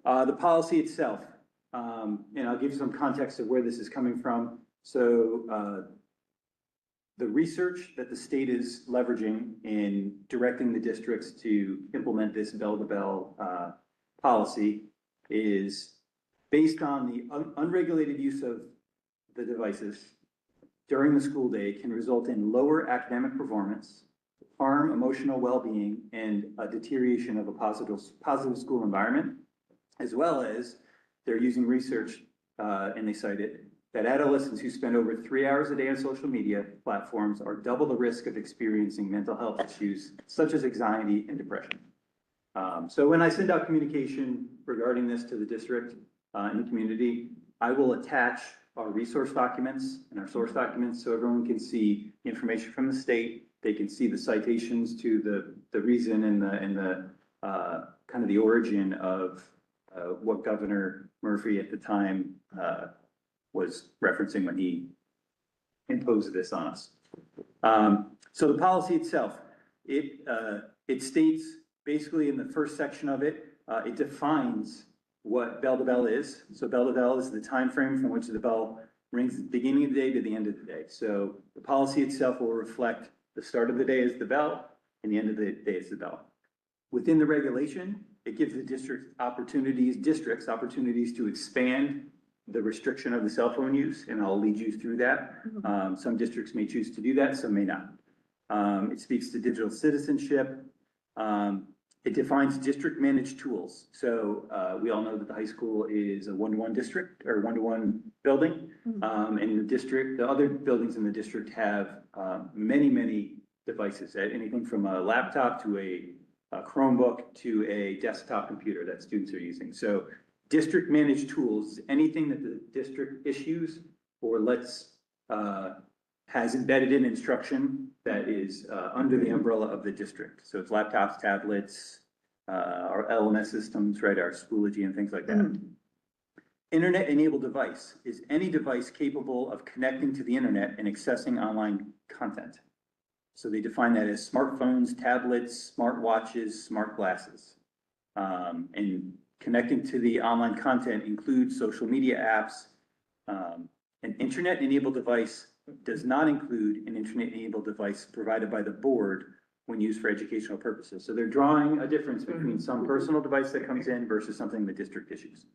The policy itself, and I'll give some context of where this is coming from. So the research that the state is leveraging in directing the districts to implement this bell-to-bell policy is based on the unregulated use of the devices during the school day can result in lower academic performance, harm emotional well-being, and a deterioration of a positive school environment, as well as they're using research, and they cite it, that adolescents who spend over 3 hours a day on social media platforms are double the risk of experiencing mental health issues such as anxiety and depression. So when I send out communication regarding this to the district and the community, I will attach our resource documents and our source documents so everyone can see information from the state. They can see the citations to the reason and the kind of the origin of what Governor Murphy at the time was referencing when he imposed this on us. So the policy itself, it states basically in the first section of it, it defines what bell-to-bell is. So bell-to-bell is the time frame from which the bell rings at the beginning of the day to the end of the day. So the policy itself will reflect the start of the day as the bell and the end of the day as the bell. Within the regulation, it gives the districts opportunities to expand the restriction of the cell phone use, and I'll lead you through that. Some districts may choose to do that, some may not. It speaks to digital citizenship. It defines district managed tools. So we all know that the high school is a one-to-one district or one-to-one building. And the other buildings in the district have many devices, anything from a laptop to a Chromebook to a desktop computer that students are using. So district managed tools, anything that the district issues or has embedded in instruction that is under the umbrella of the district. So it's laptops, tablets, our LMS systems, right, our Schoology and things like that. Internet-enabled device is any device capable of connecting to the internet and accessing online content. So they define that as smartphones, tablets, smartwatches, smart glasses. And connecting to the online content includes social media apps. An internet-enabled device does not include an internet-enabled device provided by the board when used for educational purposes. So they're drawing a difference between some personal device that comes in versus something the district issues.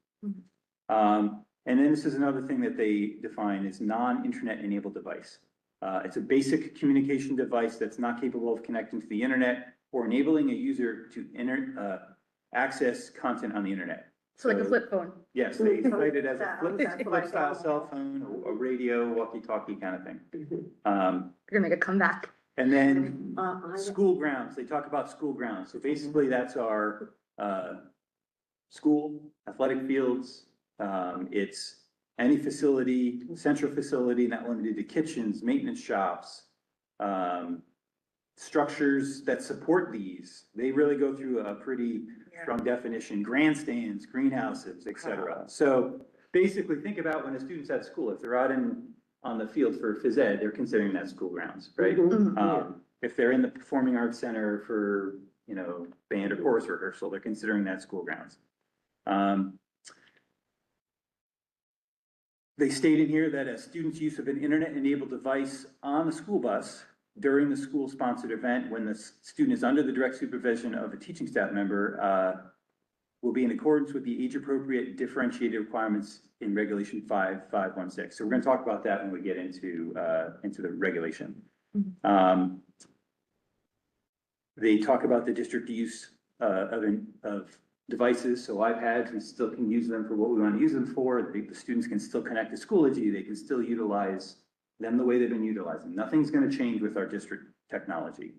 And then this is another thing that they define as non-internet enabled device. It's a basic communication device that's not capable of connecting to the internet or enabling a user to access content on the internet. So like a flip phone. Yes, they cite it as a flip style cell phone, a radio, walkie-talkie kind of thing. You're gonna make a comeback. And then school grounds, they talk about school grounds. So basically that's our school, athletic fields. It's any facility, central facility, not limited to kitchens, maintenance shops, structures that support these. They really go through a pretty strong definition, grandstands, greenhouses, et cetera. So basically think about when a student's at school, if they're out on the field for phys ed, they're considering that school grounds, right? If they're in the performing arts center for, band or chorus rehearsal, they're considering that school grounds. They state in here that a student's use of an internet-enabled device on the school bus during the school-sponsored event when the student is under the direct supervision of a teaching staff member will be in accordance with the age-appropriate differentiated requirements in Regulation 5516. So we're going to talk about that when we get into the regulation. They talk about the district use of devices, so iPads, we still can use them for what we want to use them for. The students can still connect to Schoology. They can still utilize them the way they've been utilizing. Nothing's going to change with our district technology.